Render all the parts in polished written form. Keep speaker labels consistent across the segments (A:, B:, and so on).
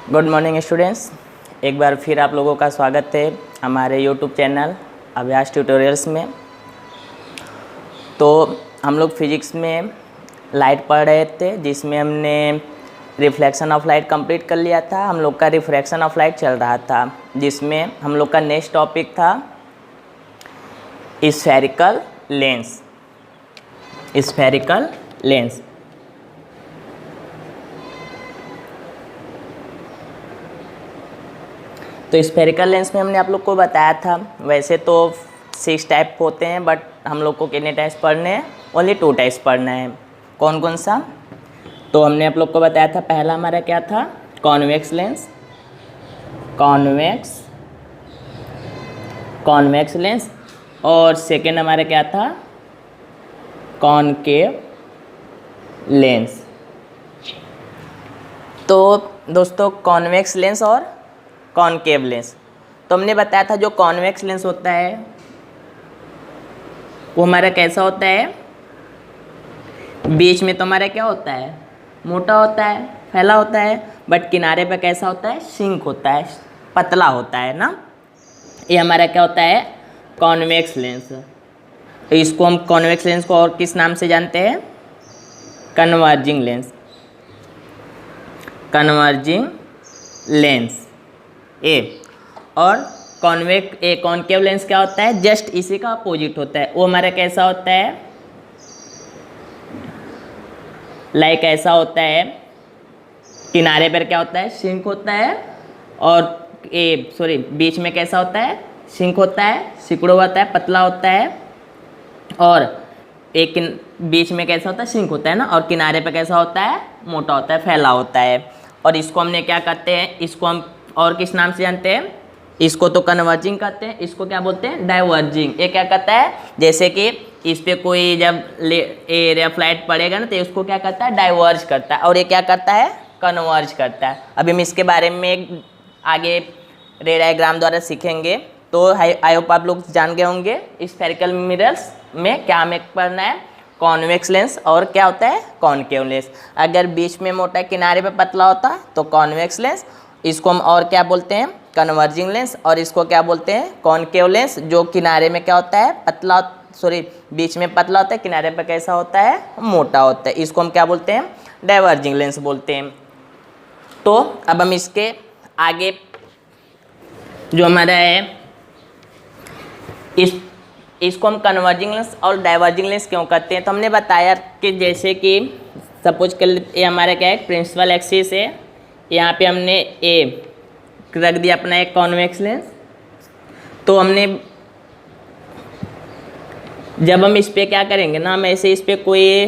A: Good morning students, एक बार फिर आप लोगों का स्वागत है हमारे यूट्यूब चैनल अभ्यास ट्यूटोरियल्स में। तो हम लोग फिजिक्स में लाइट पढ़ रहे थे, जिसमें हमने रिफ्लेक्शन ऑफ लाइट कंप्लीट कर लिया था। हम लोग का रिफ्रैक्शन ऑफ लाइट चल रहा था, जिसमें हम लोग का नेक्स्ट टॉपिक था स्फेरिकल लेंस। स्फेरिकल लेंस तो स्फेरिकल लेंस में हमने आप लोग को बताया था, वैसे तो 6 टाइप होते हैं, बट हम लोग को कितने टाइप्स पढ़ने हैं? ओनली 2 टाइप्स पढ़ना है। कौन कौन सा? तो हमने आप लोग को बताया था, पहला हमारा क्या था? Convex lens. Convex lens. और सेकेंड हमारा क्या था? Concave lens. तो दोस्तों, कॉन्वेक्स लेंस और कॉनकेव लेंस, तो हमने बताया था जो कॉन्वेक्स लेंस होता है वो हमारा कैसा होता है? बीच में तो हमारा क्या होता है? मोटा होता है, फैला होता है, बट किनारे पे कैसा होता है? सिंक होता है, पतला होता है ना। ये हमारा क्या होता है? Convex lens. तो इसको हम कॉन्वेक्स लेंस को और किस नाम से जानते हैं? Converging lens. कन्वर्जिंग लेंस और कॉनकेव लेंस क्या होता है? जस्ट इसी का अपोजिट होता है। वो हमारा कैसा होता है? लाइक ऐसा होता है, किनारे पर क्या होता है? सिंक होता है, और बीच में कैसा होता है? सिंक होता है, सिकुड़ा होता है, पतला होता है, और एक बीच में कैसा होता है? सिंक होता है ना, और किनारे पे कैसा होता है? मोटा होता है, फैला होता है। और इसको हमने क्या कहते हैं? इसको हम और किस नाम से जानते हैं? इसको तो कन्वर्जिंग कहते हैं, इसको क्या बोलते हैं? डाइवर्जिंग। ये क्या कहता है? जैसे कि इस पे कोई जब रेफ लाइट पड़ेगा ना, तो इसको क्या करता है? डाइवर्ज करता है, और ये क्या करता है? कन्वर्ज करता है। अभी हम इसके बारे में आगे रे डायग्राम द्वारा सीखेंगे। तो आई होप आप लोग जान गए होंगे स्फेरिकल मिरर्स में क्या हमें पढ़ना है? कॉन्वेक्स लेंस और क्या होता है? Concave lens. अगर बीच में मोटा, किनारे पे पतला होता है तो कॉन्वेक्स लेंस। इसको हम और क्या बोलते हैं? Converging lens. और इसको क्या बोलते हैं? कॉनकेव लेंस, जो किनारे में क्या होता है? बीच में पतला होता है, किनारे पे कैसा होता है? मोटा होता है। इसको हम क्या बोलते हैं? डाइवर्जिंग लेंस बोलते हैं। तो अब हम इसके आगे जो हमारा है, इसको हम कन्वर्जिंग लेंस और डाइवर्जिंग लेंस क्यों कहते हैं? तो हमने बताया कि जैसे कि सपोज कर ये हमारा क्या है? प्रिंसिपल एक्सिस है, यहाँ पे हमने ए रख दिया अपना एक कॉन्वेक्स लेंस। तो हमने जब हम इस पर क्या करेंगे ना, हम ऐसे इस पर कोई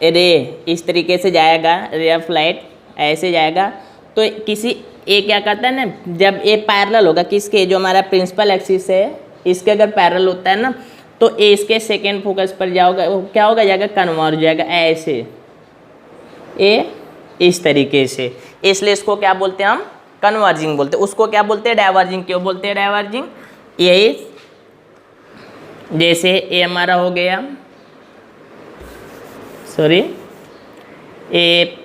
A: रे इस तरीके से जाएगा, रे ऑफ लाइट ऐसे जाएगा, तो किसी ए क्या करता है ना, जब ए पैरेलल होगा किसके? जो हमारा प्रिंसिपल एक्सिस है, इसके अगर पैरेलल होता है ना, तो ए इसके सेकेंड फोकस पर जाओगा, क्या होगा? जाएगा कन्वर्ज हो जाएगा ऐसे, ए इस तरीके से। इसलिए इसको क्या बोलते हैं? हम कन्वर्जिंग बोलते हैं। उसको क्या बोलते हैं? डाइवर्जिंग। क्यों बोलते हैं डाइवर्जिंग? यही जैसे ए हमारा हो गया, ए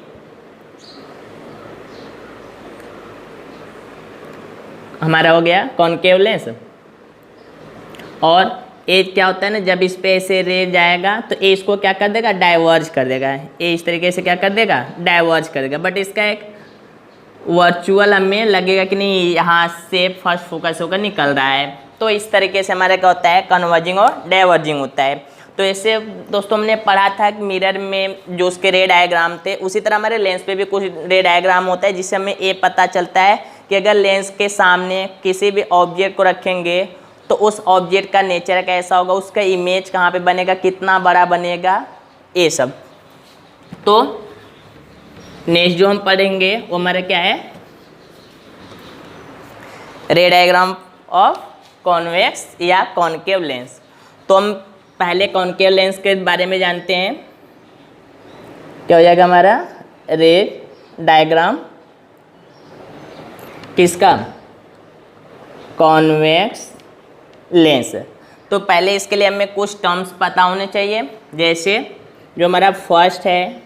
A: हमारा हो गया कॉनकेव लेंस, और ए क्या होता है ना, जब इस पे ऐसे रे जाएगा तो ए इसको क्या कर देगा? डाइवर्ज कर देगा। ए इस तरीके से क्या कर देगा? डाइवर्ज कर देगा। बट इसका एक वर्चुअल हमें लगेगा कि नहीं, यहाँ से फर्स्ट फोकस होकर निकल रहा है। तो इस तरीके से हमारा क्या होता है? कन्वर्जिंग और डाइवर्जिंग होता है। तो ऐसे दोस्तों हमने पढ़ा था कि मिरर में जो उसके रे डायग्राम थे, उसी तरह हमारे लेंस पे भी कुछ रे डायग्राम होता है, जिससे हमें ये पता चलता है कि अगर लेंस के सामने किसी भी ऑब्जेक्ट को रखेंगे तो उस ऑब्जेक्ट का नेचर कैसा होगा, उसका इमेज कहाँ पे बनेगा, कितना बड़ा बनेगा, ये सब। तो नेक्स्ट जो हम पढ़ेंगे वो हमारा क्या है? रे डायग्राम ऑफ कॉन्वेक्स या कॉनकेव लेंस। तो हम पहले कॉनकेव लेंस के बारे में जानते हैं। क्या हो जाएगा हमारा? रे डायग्राम किसका? Convex lens. तो पहले इसके लिए हमें कुछ टर्म्स पता होने चाहिए, जैसे जो हमारा फर्स्ट है,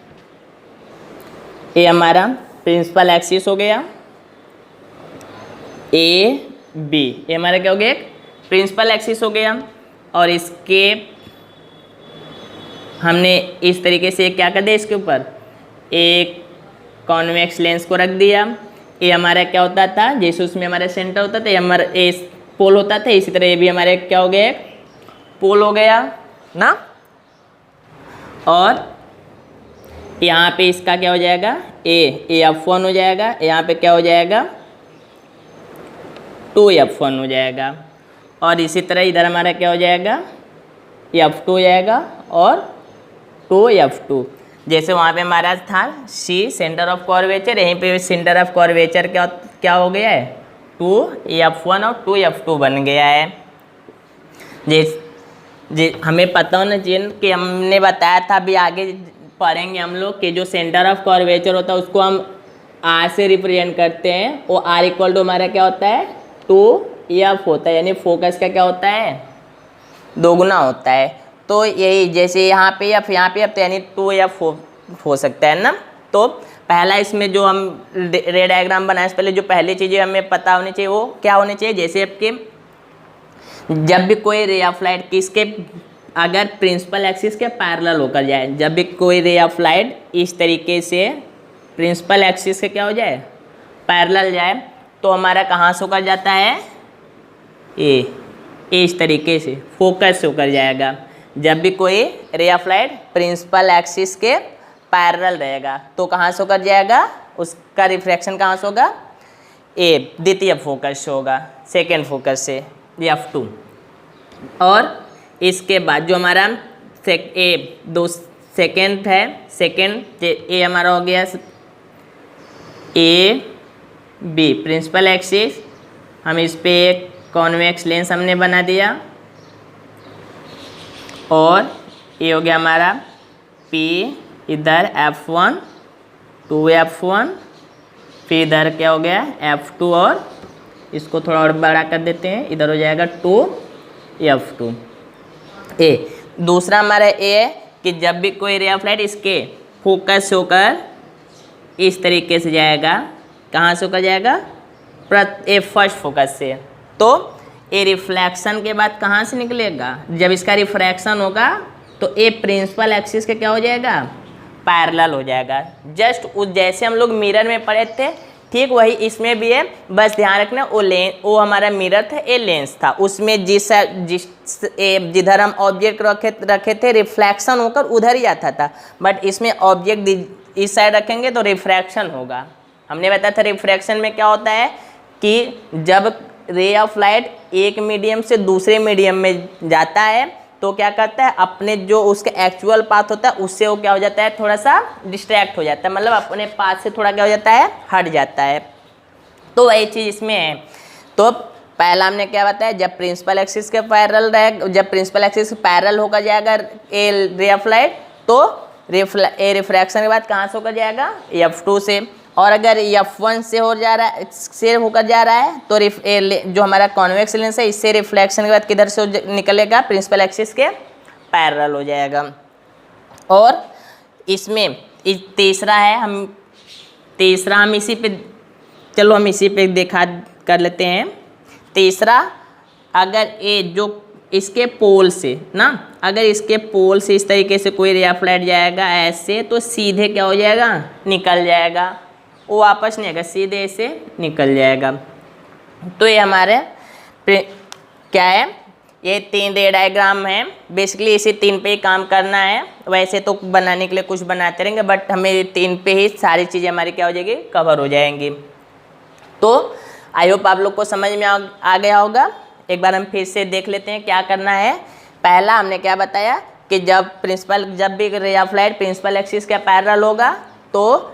A: ये हमारा प्रिंसिपल एक्सिस हो गया, ए बी, ये हमारा क्या हो गया, एक प्रिंसिपल एक्सिस हो गया। और इसके हमने इस तरीके से क्या कर दिया, इसके ऊपर एक कॉन्वेक्स लेंस को रख दिया। ये हमारा क्या होता था, जैसे उसमें हमारा सेंटर होता था, ये हमारा ए पोल होता था, इसी तरह ये भी हमारे क्या हो गया, पोल हो गया ना। और यहाँ पे इसका क्या हो जाएगा, ए F1 हो जाएगा, यहाँ पे क्या हो जाएगा 2F1 हो जाएगा। और इसी तरह इधर हमारा क्या हो जाएगा, F2 हो जाएगा और 2F2। जैसे वहाँ पे हमारा था C सेंटर ऑफ कर्वेचर, यहीं पे सेंटर ऑफ कर्वेचर क्या हो गया है 2F1 और 2F2 बन गया है। हमें पता होना चाहिए कि हमने बताया था, अभी आगे पढ़ेंगे हम लोग कि जो सेंटर ऑफ कर्वेचर होता है उसको हम R से रिप्रेजेंट करते हैं। वो R इक्वल टू हमारा क्या होता है 2F होता है, यानी फोकस का क्या होता है, दोगुना होता है। तो यही जैसे यहाँ पे F तो यानी 2F हो सकता है ना। तो पहला इसमें जो हम रे डायग्राम बनाए, पहले जो पहली चीज़ें हमें पता होनी चाहिए वो क्या होनी चाहिए, जैसे आपके जब भी कोई रे ऑफ लाइट किसके अगर प्रिंसिपल एक्सिस के पैरेलल होकर जाए, जब भी कोई रे ऑफ लाइट इस तरीके से प्रिंसिपल एक्सिस के क्या हो जाए, पैरेलल जाए, तो हमारा कहाँ से होकर जाता है, इस तरीके से फोकस होकर जाएगा। जब भी कोई ray of light principal axis के पैरेलल रहेगा तो कहाँ से होकर जाएगा, उसका रिफ्रैक्शन कहाँ से होगा, द्वितीय फोकस से होगा, सेकेंड फोकस से F2। और इसके बाद जो हमारा दो सेकेंड है, सेकेंड ए हमारा हो गया ए बी प्रिंसिपल एक्सिस, हम इस पे एक कॉन्वेक्स लेंस हमने बना दिया। और ये हो गया हमारा P, इधर F1 2F1, फिर इधर क्या हो गया F2, और इसको थोड़ा और बड़ा कर देते हैं, इधर हो जाएगा 2F2। दूसरा हमारा ए है कि जब भी कोई रे ऑफ लाइट इसके फोकस होकर इस तरीके से जाएगा, कहाँ से होकर जाएगा, फर्स्ट फोकस से, तो ए रिफ्लेक्शन के बाद कहाँ से निकलेगा, जब इसका रिफ्रैक्शन होगा तो ए प्रिंसिपल एक्सिस के क्या हो जाएगा, पैरेलल हो जाएगा। जस्ट उस जैसे हम लोग मिरर में पढ़े थे ठीक वही इसमें भी है, बस ध्यान रखना वो हमारा मिरर था, ए लेंस था, उसमें जिधर हम ऑब्जेक्ट रखे थे रिफ्लेक्शन होकर उधर ही आता था, बट इसमें ऑब्जेक्ट इस साइड रखेंगे तो रिफ्रैक्शन होगा। हमने बताया था रिफ्रैक्शन में क्या होता है कि जब रे ऑफ लाइट एक मीडियम से दूसरे मीडियम में जाता है तो क्या करता है, अपने जो उसका एक्चुअल पाथ होता है उससे वो क्या हो जाता है, थोड़ा सा डिस्ट्रैक्ट हो जाता है, मतलब अपने पाथ से थोड़ा क्या हो जाता है, हट जाता है। तो वही चीज़ इसमें है। तो पहला हमने क्या बताया, जब प्रिंसिपल एक्सिस के पैरेलल रहेगा, जब प्रिंसिपल एक्सिस पैरेलल होकर जाएगा ए रे ऑफ लाइट तो रिफ्रैक्शन के बाद कहाँ से होकर जाएगा, F2 से। और अगर F1 से होकर जा रहा है तो जो हमारा कॉन्वेक्स लेंस है इससे रिफ्लेक्शन के बाद किधर से निकलेगा, प्रिंसिपल एक्सिस के पैरेलल हो जाएगा। और इसमें तीसरा हम इसी पे देखा कर लेते हैं। तीसरा, अगर ये जो इसके पोल से ना, अगर इसके पोल से इस तरीके से कोई रे ऑफ लाइट जाएगा ऐसे, तो सीधे क्या हो जाएगा, निकल जाएगा, वो वापस नहीं आएगा, सीधे ऐसे निकल जाएगा। तो ये हमारे क्या है, ये 3 रे डायग्राम है, बेसिकली इसी 3 पे ही काम करना है। वैसे तो बनाने के लिए कुछ बनाते रहेंगे, बट हमें 3 पे ही सारी चीज़ें हमारी क्या हो जाएगी, कवर हो जाएंगी। तो आई होप आप लोग को समझ में आ गया होगा। एक बार हम फिर से देख लेते हैं क्या करना है। पहला हमने क्या बताया कि जब भी ray of light principal axis के पैरेलल होगा तो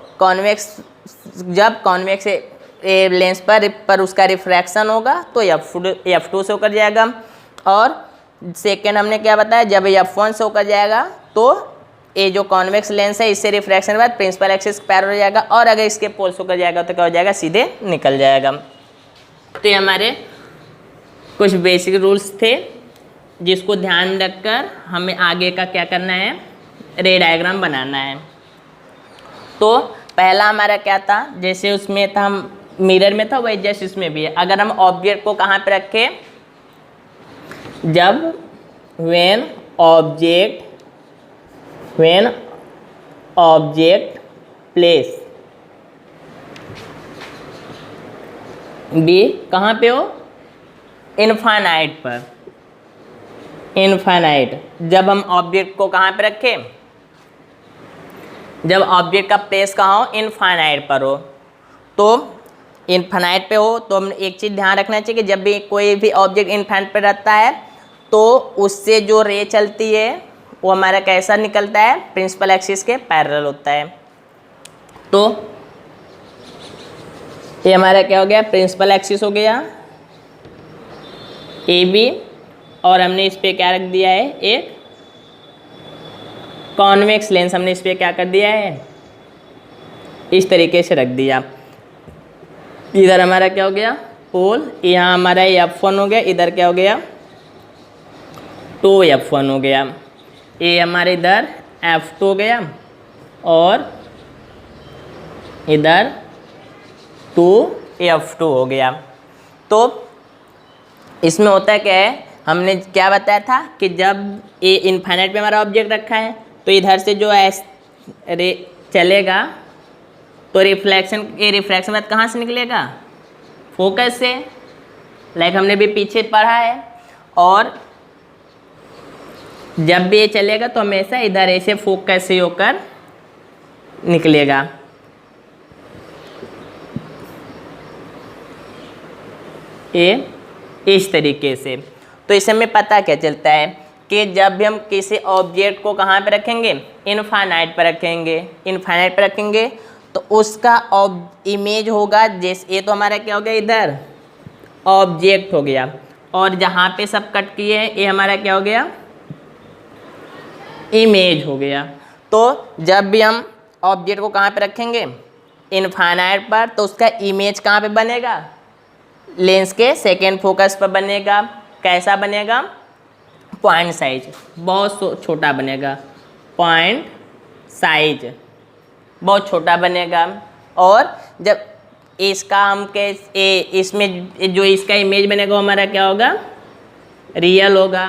A: जब कॉन्वेक्स लेंस पर उसका रिफ्रैक्शन होगा तो F2 से होकर जाएगा। और सेकेंड हमने क्या बताया, जब F1 से होकर जाएगा तो ये जो कॉन्वेक्स लेंस है इससे रिफ्रैक्शन के बाद प्रिंसिपल एक्सिस पैरेलल हो जाएगा, और अगर इसके पोल से होकर जाएगा तो क्या हो जाएगा, सीधे निकल जाएगा। तो ये हमारे कुछ बेसिक रूल्स थे जिसको ध्यान रखकर हमें आगे का क्या करना है, रे डायग्राम बनाना है। तो पहला हमारा क्या था, जैसे उसमें था हम मिरर में था वही जस्ट इसमें भी है। अगर हम ऑब्जेक्ट को कहाँ पे रखें, जब व्हेन ऑब्जेक्ट प्लेस बी कहाँ पे हो, इनफाइनाइट पर, इनफाइनाइट। जब हम ऑब्जेक्ट को कहाँ पे रखें, जब ऑब्जेक्ट का प्लेस कहाँ हो, इनफाइनाइट पर हो। तो इनफाइनाइट पे हो तो हम एक चीज़ ध्यान रखना चाहिए कि जब भी कोई भी ऑब्जेक्ट इनफाइनाइट पे रहता है तो उससे जो रे चलती है वो हमारा कैसा निकलता है, प्रिंसिपल एक्सिस के पैरेलल होता है। तो ये हमारा क्या हो गया, प्रिंसिपल एक्सिस हो गया ए बी, और हमने इस पे क्या रख दिया है, एक कॉन्वेक्स लेंस हमने इस पे क्या कर दिया है, इस तरीके से रख दिया। इधर हमारा क्या हो गया, पोल, यहाँ हमारा F1 हो गया, इधर क्या हो गया 2F1 हो गया, ये हमारे इधर F2 हो गया और इधर 2F2 हो गया। तो इसमें होता क्या है, हमने क्या बताया था कि जब ये इनफाइनाइट पे हमारा ऑब्जेक्ट रखा है तो इधर से जो रे चलेगा तो रिफ्रैक्शन बाद कहाँ से निकलेगा, फोकस से, लाइक हमने भी पीछे पढ़ा है। और जब भी ये चलेगा तो हमेशा इधर ऐसे फोकस से होकर निकलेगा। ये इस तरीके से। तो इससे हमें पता क्या चलता है कि जब भी हम किसी ऑब्जेक्ट को कहाँ पे रखेंगे, इनफाइनाइट पर रखेंगे, इनफाइनाइट पर रखेंगे तो उसका इमेज होगा, जैसे ये तो हमारा क्या हो गया, इधर ऑब्जेक्ट हो गया, और जहाँ पे सब कट किए हैं ये हमारा क्या हो गया, इमेज हो गया। तो जब भी हम ऑब्जेक्ट को कहाँ पे रखेंगे, इनफाइनाइट पर, तो उसका इमेज कहाँ पे बनेगा, लेंस के सेकेंड फोकस पर बनेगा। कैसा बनेगा, पॉइंट साइज बहुत छोटा बनेगा, पॉइंट साइज बहुत छोटा बनेगा। और जब इसका हम इसमें जो इसका इमेज बनेगा हमारा क्या होगा, रियल होगा।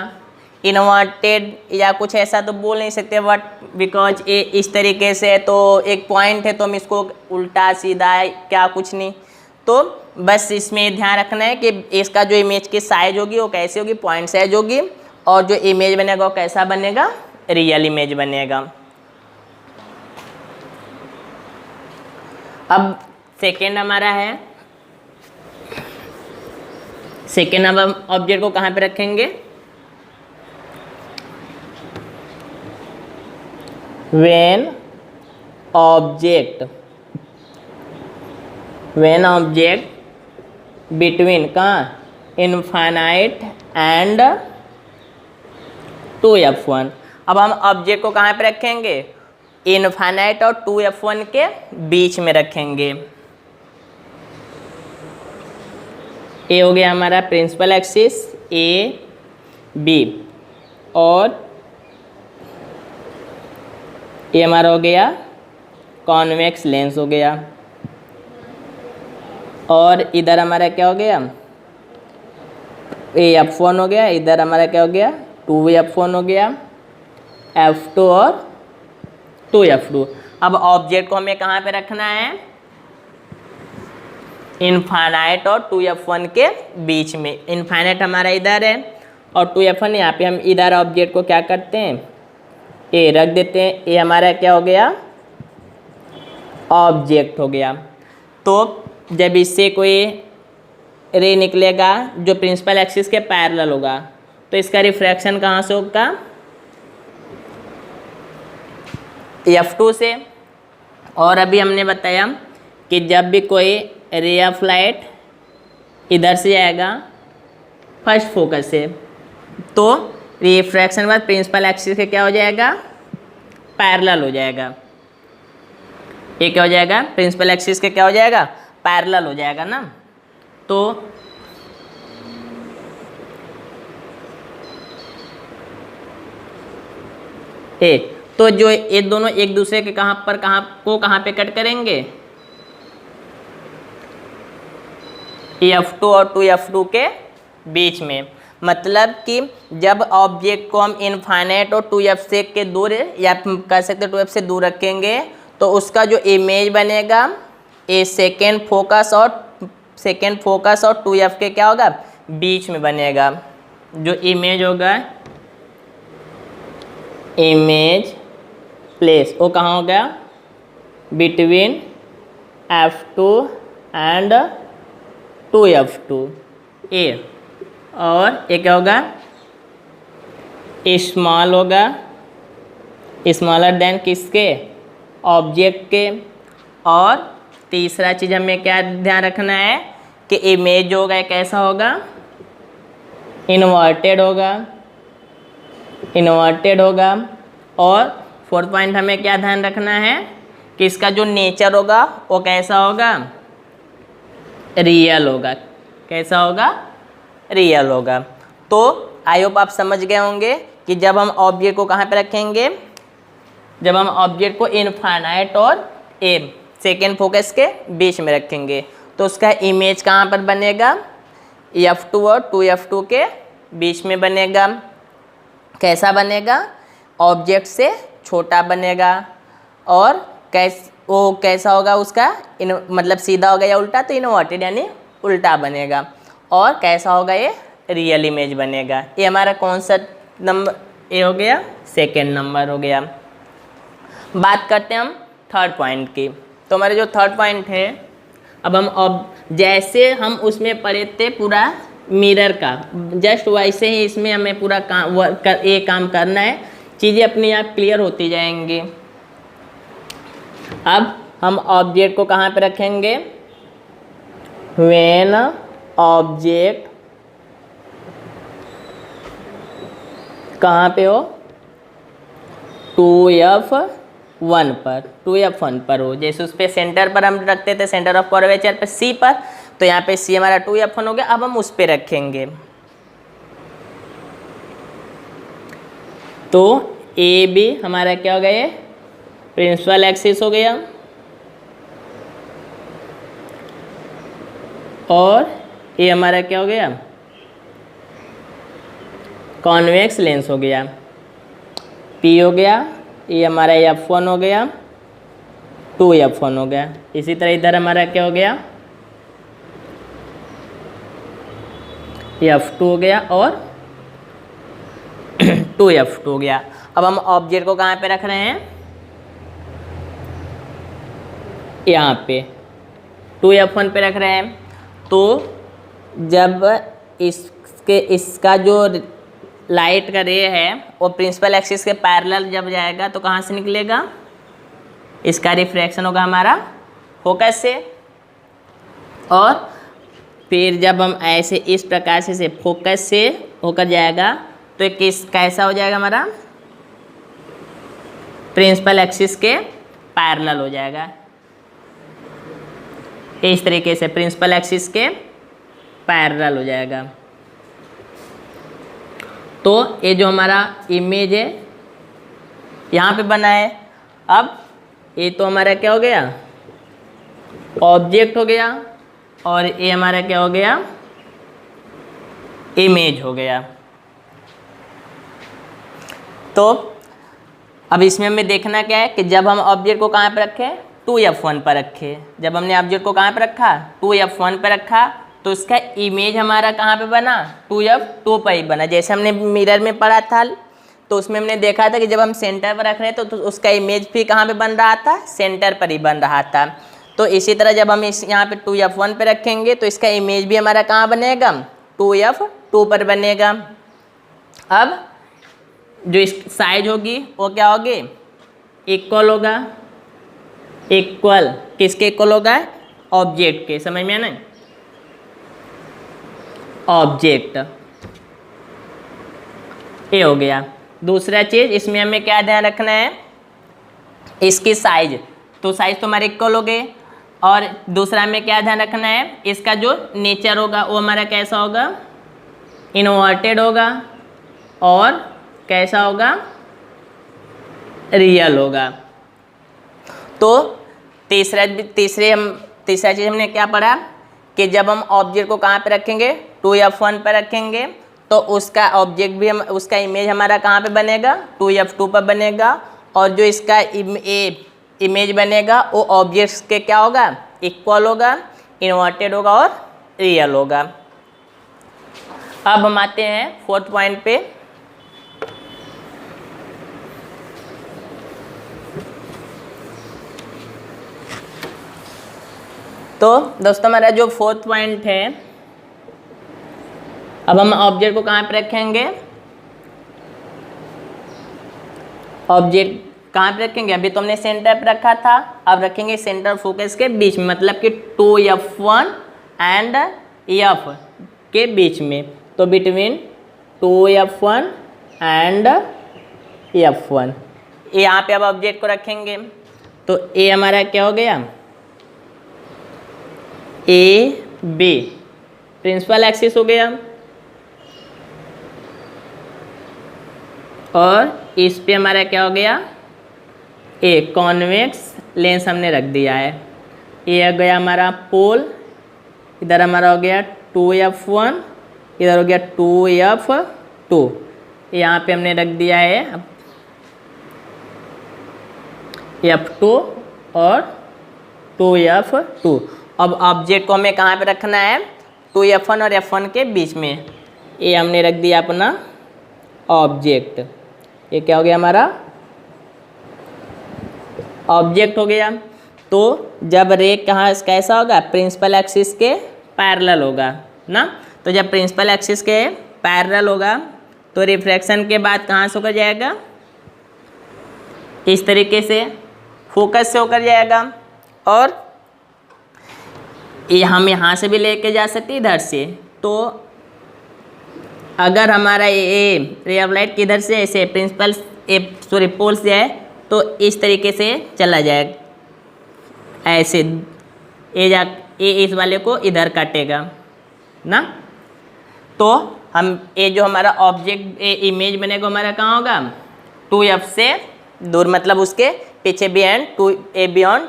A: इन्वर्टेड या कुछ ऐसा तो बोल नहीं सकते, बट बिकॉज ये इस तरीके से है तो एक पॉइंट है तो हम इसको उल्टा सीधा है क्या कुछ नहीं। तो बस इसमें ध्यान रखना है कि इसका जो इमेज की साइज होगी वो कैसी होगी, पॉइंट साइज होगी, और जो इमेज बनेगा वो कैसा बनेगा, रियल इमेज बनेगा। अब सेकेंड हमारा है, सेकेंड अब हम ऑब्जेक्ट को कहाँ पे रखेंगे, when object between कहाँ, इनफाइनाइट एंड 2F1। अब हम ऑब्जेक्ट को कहाँ पे रखेंगे, इनफाइनाइट और 2F1 के बीच में रखेंगे। ये हो गया हमारा प्रिंसिपल एक्सिस ए बी, और ये हमारा हो गया कॉन्वेक्स लेंस हो गया, और इधर हमारा क्या हो गया, F1 हो गया, इधर हमारा क्या हो गया 2F1 हो गया, F2 और 2F2। अब ऑब्जेक्ट को हमें कहाँ पे रखना है, इनफाइनाइट और 2F1 के बीच में। इनफाइनाइट हमारा इधर है और 2F1 यहाँ पे, हम इधर ऑब्जेक्ट को क्या करते हैं, ए रख देते हैं। ये हमारा क्या हो गया, ऑब्जेक्ट हो गया। तो जब इससे कोई रे निकलेगा जो प्रिंसिपल एक्सिस के पैरेलल होगा तो इसका रिफ्रैक्शन कहाँ से होगा, F2 से। और अभी हमने बताया कि जब भी कोई रे ऑफ लाइट इधर से आएगा फर्स्ट फोकस से तो रिफ्रैक्शन बाद प्रिंसिपल एक्सिस के क्या हो जाएगा, पैरेलल हो जाएगा। ये क्या हो जाएगा, प्रिंसिपल एक्सिस के क्या हो जाएगा, पैरेलल हो जाएगा ना। तो तो जो ये दोनों एक दूसरे के कहाँ पे कट करेंगे, F2 और 2F2 के बीच में। मतलब कि जब ऑब्जेक्ट को हम इनफाइनाइट और 2F से के दूर या कह सकते 2F से दूर रखेंगे तो उसका जो इमेज बनेगा ए सेकेंड फोकस और 2F के क्या होगा बीच में बनेगा। जो इमेज होगा इमेज प्लेस वो कहाँ होगा बिटवीन F2 एंड 2F2 ए। और ये क्या होगा स्मॉल होगा स्मॉलर देन किसके ऑब्जेक्ट के। और तीसरा चीज़ हमें क्या ध्यान रखना है कि इमेज जो होगा कैसा होगा इन्वर्टेड होगा। और फोर्थ पॉइंट हमें क्या ध्यान रखना है कि इसका जो नेचर होगा वो कैसा होगा रियल होगा। कैसा होगा रियल होगा। तो आई होप आप समझ गए होंगे कि जब हम ऑब्जेक्ट को कहाँ पे रखेंगे, जब हम ऑब्जेक्ट को इनफाइनाइट और ए सेकेंड फोकस के बीच में रखेंगे तो उसका इमेज कहाँ पर बनेगा F2 और 2F2 के बीच में बनेगा। कैसा बनेगा ऑब्जेक्ट से छोटा बनेगा। और वो कैसा होगा उसका मतलब सीधा होगा या उल्टा तो इन्वर्टेड यानी उल्टा बनेगा। और कैसा होगा ये रियल इमेज बनेगा। ये हमारा कौन सा नंबर ये हो गया सेकेंड नंबर हो गया। बात करते हैं हम थर्ड पॉइंट की। तो हमारे जो थर्ड पॉइंट है अब जैसे हम उसमें पढ़े थे पूरा मिरर का जस्ट वैसे ही इसमें हमें पूरा काम करना है। चीज़ें अपने आप क्लियर होती जाएंगी। अब हम ऑब्जेक्ट को कहाँ पे रखेंगे व्हेन ऑब्जेक्ट कहाँ पे हो 2F1 पर हो। जैसे उस पर सेंटर पर हम रखते थे सेंटर ऑफ कर्वेचर पे C पर, तो यहाँ पे C हमारा 2F1 हो गया। अब हम उस पर रखेंगे तो ए बी हमारा क्या हो गया ये प्रिंसिपल एक्सिस हो गया और ये हमारा क्या हो गया कॉन्वेक्स लेंस हो गया। P हो गया ये हमारा F1 हो गया 2F1 हो गया। इसी तरह इधर हमारा क्या हो गया F2 हो गया और 2F2 हो गया। अब हम ऑब्जेक्ट को कहाँ पे रख रहे हैं यहाँ पे 2F1 पे रख रहे हैं। तो जब इसका जो लाइट का रे है वो प्रिंसिपल एक्सिस के पैरेलल जब जाएगा तो कहाँ से निकलेगा इसका रिफ्रैक्शन होगा हमारा फोकस से। और फिर जब हम ऐसे इस प्रकार से फोकस से होकर जाएगा तो कैसा हो जाएगा हमारा प्रिंसिपल एक्सिस के पैरेलल हो जाएगा। इस तरीके से प्रिंसिपल एक्सिस के पैरेलल हो जाएगा। तो ये जो हमारा इमेज है यहाँ पे बना है। अब ये तो हमारा क्या हो गया ऑब्जेक्ट हो गया और ये हमारा क्या हो गया इमेज हो गया। तो अब इसमें हमें देखना क्या है कि जब हम ऑब्जेक्ट को कहाँ पर रखें 2F1 पर रखे। जब हमने ऑब्जेक्ट को कहाँ पर रखा 2F1 पर रखा तो इसका इमेज हमारा कहाँ पे बना 2F2 पर ही बना। जैसे हमने मिरर में पढ़ा था तो उसमें हमने देखा था कि जब हम सेंटर पर रख रहे हैं तो उसका इमेज भी कहाँ पे बन रहा था सेंटर पर ही बन रहा था। तो इसी तरह जब हम इस यहाँ पे 2F1 पे रखेंगे तो इसका इमेज भी हमारा कहाँ बनेगा 2F2 पर बनेगा। अब जो इस साइज होगी वो क्या होगी इक्वल होगा। इक्वल किसके इक्वल होगा ऑब्जेक्ट के। समझ में ना ऑब्जेक्ट ये हो गया। दूसरा चीज़ इसमें हमें क्या ध्यान रखना है इसकी साइज। तो साइज तो हमारे इक्वल हो गए। और दूसरा में क्या ध्यान रखना है इसका जो नेचर होगा वो हमारा कैसा होगा इन्वर्टेड होगा और कैसा होगा रियल होगा। तो तीसरा चीज़ हमने क्या पढ़ा कि जब हम ऑब्जेक्ट को कहाँ पे रखेंगे, 2f1 पे रखेंगे, तो उसका ऑब्जेक्ट भी हम उसका इमेज हमारा कहाँ पे बनेगा, 2f2 पर बनेगा, और जो इसका इमेज बनेगा वो ऑब्जेक्ट्स के क्या होगा, इक्वल होगा, इन्वर्टेड होगा और रियल होगा। अब हम आते हैं 4th पॉइंट पे। तो दोस्तों हमारा जो 4th पॉइंट है, अब हम ऑब्जेक्ट को कहाँ पे रखेंगे, ऑब्जेक्ट कहाँ पे रखेंगे, अभी तो हमने सेंटर पे रखा था, अब रखेंगे सेंटर फोकस के बीच में, मतलब कि 2f1 एंड f के बीच में, तो बिटवीन 2f1 एंड f1 यहाँ पे अब ऑब्जेक्ट को रखेंगे। तो ए हमारा क्या हो गया, ए बी प्रिंसिपल एक्सिस हो गया, और इस पे हमारा क्या हो गया, ए कॉन्वेक्स लेंस हमने रख दिया है। ये आ गया हमारा पोल, इधर हमारा हो गया 2f1, इधर हो गया 2f2, यहाँ पे हमने रख दिया है f2 और 2f2। अब ऑब्जेक्ट को हमें कहाँ पे रखना है, 2f1 और f1 के बीच में। ये हमने रख दिया अपना ऑब्जेक्ट, ये क्या हो गया हमारा ऑब्जेक्ट हो गया। तो जब रे कहाँ कैसा होगा, प्रिंसिपल एक्सिस के पैरेलल होगा ना, तो जब प्रिंसिपल एक्सिस के पैरेलल होगा तो रिफ्रैक्शन के बाद कहाँ से होकर जाएगा, इस तरीके से फोकस से होकर जाएगा, और ये हम यहाँ से भी लेके जा सकते इधर से। तो अगर हमारा ये रे ऑफ लाइट किधर से ऐसे प्रिंसिपल पोल से है तो इस तरीके से चला जाएगा, ऐसे ये इस वाले को इधर काटेगा ना। तो हम ये जो हमारा ऑब्जेक्ट इमेज बनेगा हमारा कहाँ होगा, 2f से दूर, मतलब उसके पीछे बियॉन्ड 2a बियॉन्ड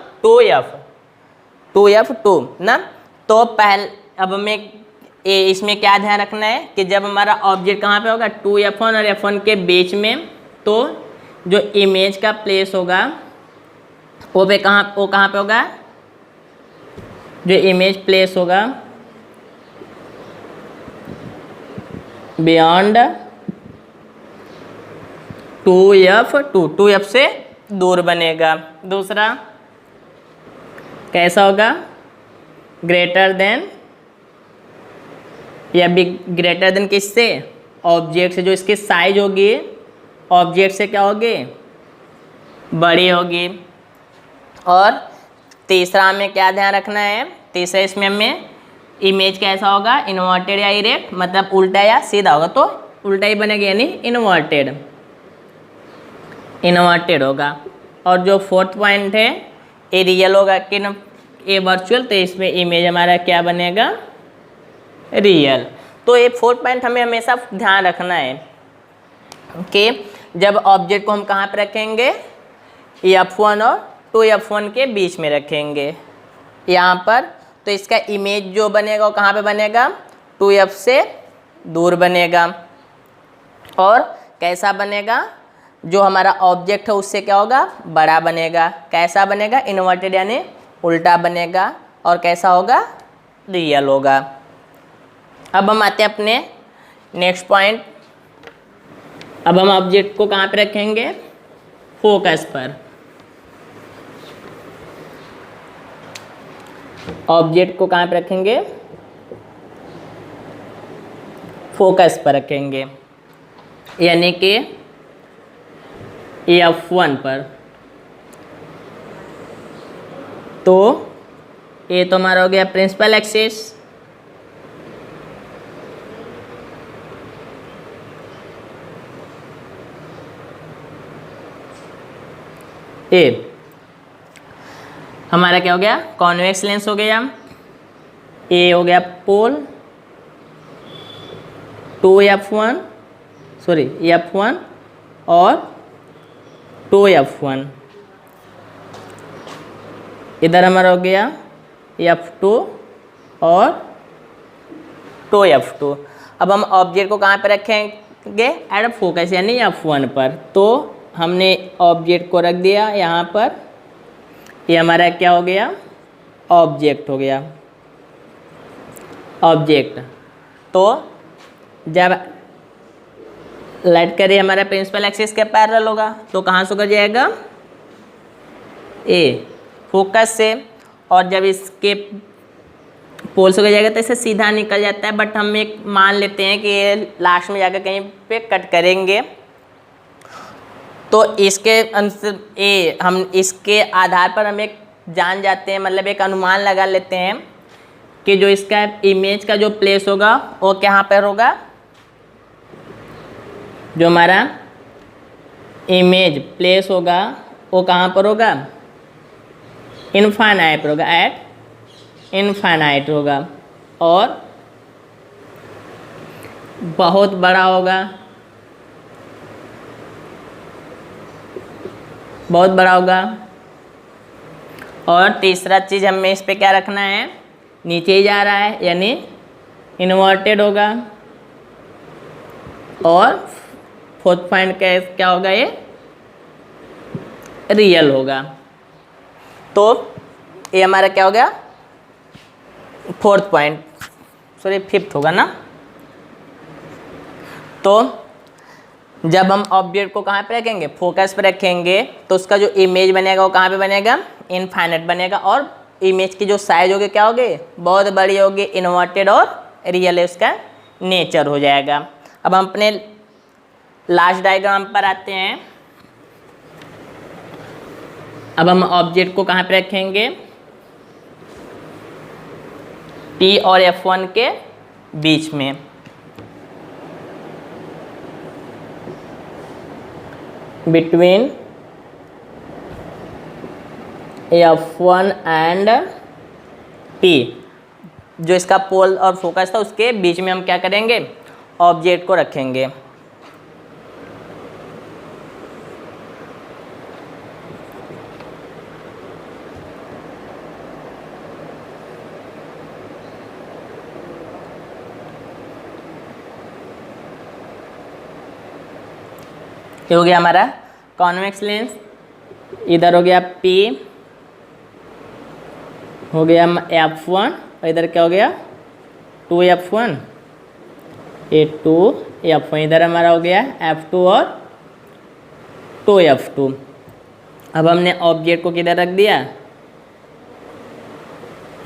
A: 2f2 ना। तो अब हमें इसमें क्या ध्यान रखना है कि जब हमारा ऑब्जेक्ट कहाँ पे होगा, 2f1 और f1 के बीच में, तो जो इमेज का प्लेस होगा वो कहाँ पे होगा, जो इमेज प्लेस होगा बियॉन्ड 2f से दूर बनेगा। दूसरा कैसा होगा, ग्रेटर देन या बिग, ग्रेटर देन किससे, ऑब्जेक्ट से, जो इसकी साइज होगी ऑब्जेक्ट से क्या होगी, बड़ी होगी। और तीसरा हमें क्या ध्यान रखना है, तीसरा इसमें हमें इमेज कैसा होगा, इन्वर्टेड या इरेक्ट, मतलब उल्टा या सीधा होगा, तो उल्टा ही बनेगा, यानी इन्वर्टेड होगा। और जो 4th पॉइंट है ये रियल होगा कि ये वर्चुअल, तो इसमें इमेज हमारा क्या बनेगा, रियल। तो ये 4th पॉइंट हमें हमेशा ध्यान रखना है कि जब ऑब्जेक्ट को हम कहाँ पे रखेंगे, f1 और 2f1 के बीच में रखेंगे यहाँ पर, तो इसका इमेज जो बनेगा वो कहाँ पे बनेगा, 2f से दूर बनेगा। और कैसा बनेगा, जो हमारा ऑब्जेक्ट है उससे क्या होगा, बड़ा बनेगा। कैसा बनेगा, इन्वर्टेड यानी उल्टा बनेगा। और कैसा होगा, रियल होगा। अब हम आते हैं अपने नेक्स्ट पॉइंट। अब हम ऑब्जेक्ट को कहाँ पे रखेंगे, फोकस पर। ऑब्जेक्ट को कहाँ पे रखेंगे, फोकस पर रखेंगे, यानी कि f1 पर। तो ये तो हमारा हो गया प्रिंसिपल एक्सिस, ए हमारा क्या हो गया, कॉन्वेक्स लेंस हो गया। ए हो गया पोल, 2f1 f1 और 2f1। इधर हमारा हो गया f2 और τf2। अब हम ऑब्जेक्ट को कहाँ पर रखेंगे? एट फोकस यानी f1 पर। तो हमने ऑब्जेक्ट को रख दिया यहाँ पर, ये हमारा क्या हो गया? ऑब्जेक्ट हो गया, ऑब्जेक्ट। तो जब लाइट करे हमारा प्रिंसिपल एक्सिस के पैरेलल होगा तो कहाँ से होकर जाएगा? ए फोकस से। और जब इसके पोल से होकर जाएगा तो इसे सीधा निकल जाता है, बट हम एक मान लेते हैं कि ये लास्ट में जाकर कहीं पे कट करेंगे। तो इसके आंसर ए, हम इसके आधार पर हम एक जान जाते हैं, मतलब एक अनुमान लगा लेते हैं कि जो इसका इमेज का जो प्लेस होगा वो कहाँ पर होगा? जो हमारा इमेज प्लेस होगा वो कहाँ पर होगा? इनफाइनाइट पर होगा, एट इनफाइनाइट होगा, और बहुत बड़ा होगा, बहुत बड़ा होगा। और तीसरा चीज़ हमें इस पे क्या रखना है? नीचे ही जा रहा है यानी इन्वर्टेड होगा। और फोर्थ पॉइंट क्या होगा? ये रियल होगा। तो ये हमारा क्या हो गया? फोर्थ पॉइंट, सॉरी फिफ्थ होगा ना। तो जब हम ऑब्जेक्ट को कहाँ पे रखेंगे? फोकस पे रखेंगे, तो उसका जो इमेज बनेगा वो कहाँ पे बनेगा? इनफाइनाइट बनेगा। और इमेज की जो साइज होगी क्या होगी? बहुत बड़ी होगी, इन्वर्टेड और रियल है उसका नेचर हो जाएगा। अब हम अपने लास्ट डायग्राम पर आते हैं। अब हम ऑब्जेक्ट को कहाँ पे रखेंगे? P और F1 के बीच में। बिटवीन F1 एंड P, जो इसका पोल और फोकस था उसके बीच में हम क्या करेंगे? ऑब्जेक्ट को रखेंगे। ये हो गया हमारा कॉन्वेक्स लेंस, इधर हो गया P, हो गया F1, और इधर क्या हो गया? 2F1, ये 2F1, इधर हमारा हो गया F2 और 2F2। अब हमने ऑब्जेक्ट को किधर रख दिया?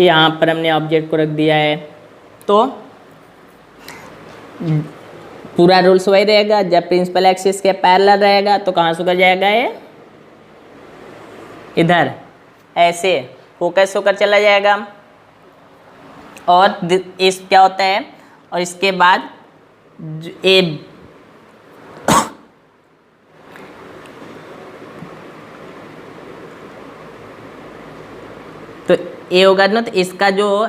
A: यहाँ पर हमने ऑब्जेक्ट को रख दिया है। तो पूरा रूल्स वही रहेगा, जब प्रिंसिपल एक्सिस के पैरेलल रहेगा तो कहाँ से होकर जाएगा? ये इधर ऐसे फोकस होकर चला जाएगा। और इस क्या होता है? और इसके बाद ए तो ए होगा ना, तो इसका जो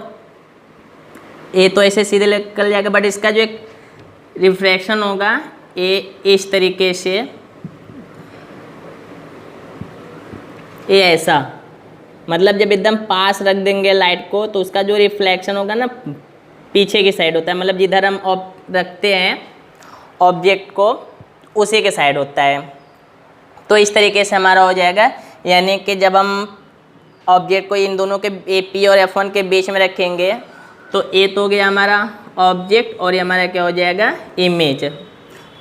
A: ए तो ऐसे सीधे निकल जाएगा, बट इसका जो एक रिफ्रैक्शन होगा ए इस तरीके से, ये ऐसा, मतलब जब एकदम पास रख देंगे लाइट को तो उसका जो रिफ्लेक्शन होगा ना पीछे की साइड होता है, मतलब जिधर हम रखते हैं ऑब्जेक्ट को उसी के साइड होता है। तो इस तरीके से हमारा हो जाएगा, यानी कि जब हम ऑब्जेक्ट को इन दोनों के ए पी और F1 के बीच में रखेंगे तो ए तो हो गया हमारा ऑब्जेक्ट और ये हमारा क्या हो जाएगा? इमेज।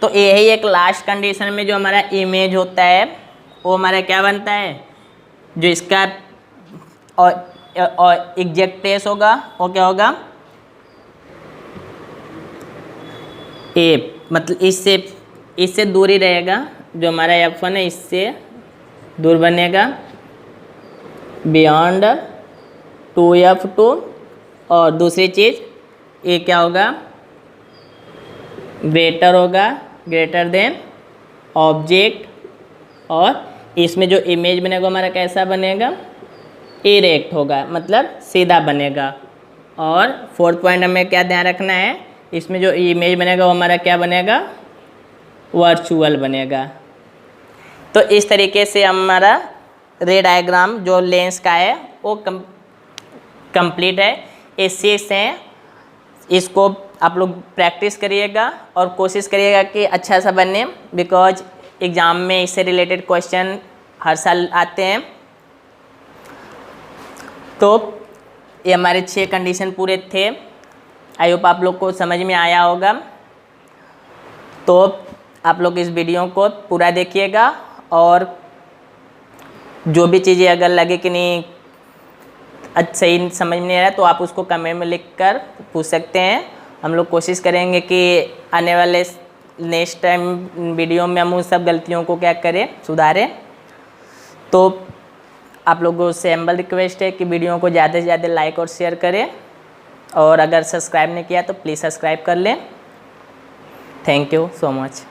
A: तो यही एक लास्ट कंडीशन में जो हमारा इमेज होता है वो हमारा क्या बनता है? जो इसका और एग्जैक्ट प्लेस होगा वो क्या होगा? ए, मतलब इससे दूर ही रहेगा, जो हमारा F1 है इससे दूर बनेगा, बियॉन्ड 2F2। और दूसरी चीज़ ये क्या होगा? ग्रेटर होगा, ग्रेटर देन ऑब्जेक्ट। और इसमें जो इमेज बनेगा हमारा कैसा बनेगा? इरेक्ट होगा, मतलब सीधा बनेगा। और फोर्थ पॉइंट हमें क्या ध्यान रखना है? इसमें जो इमेज बनेगा वो हमारा क्या बनेगा? वर्चुअल बनेगा। तो इस तरीके से हमारा रे डायग्राम जो लेंस का है वो कंप्लीट है। A6 हैं, इसको आप लोग प्रैक्टिस करिएगा और कोशिश करिएगा कि अच्छा सा बने, बिकॉज एग्ज़ाम में इससे रिलेटेड क्वेश्चन हर साल आते हैं। तो ये हमारे 6 कंडीशन पूरे थे। आई होप आप लोग को समझ में आया होगा। तो आप लोग इस वीडियो को पूरा देखिएगा और जो भी चीज़ें अगर लगे कि नहीं सही समझ में नहीं आ रहा तो आप उसको कमेंट में लिख कर पूछ सकते हैं। हम लोग कोशिश करेंगे कि आने वाले नेक्स्ट टाइम वीडियो में हम उन सब गलतियों को क्या करें, सुधारें। तो आप लोगों से हम्बल रिक्वेस्ट है कि वीडियो को ज़्यादा से ज़्यादा लाइक और शेयर करें, और अगर सब्सक्राइब नहीं किया तो प्लीज़ सब्सक्राइब कर लें। Thank you so much.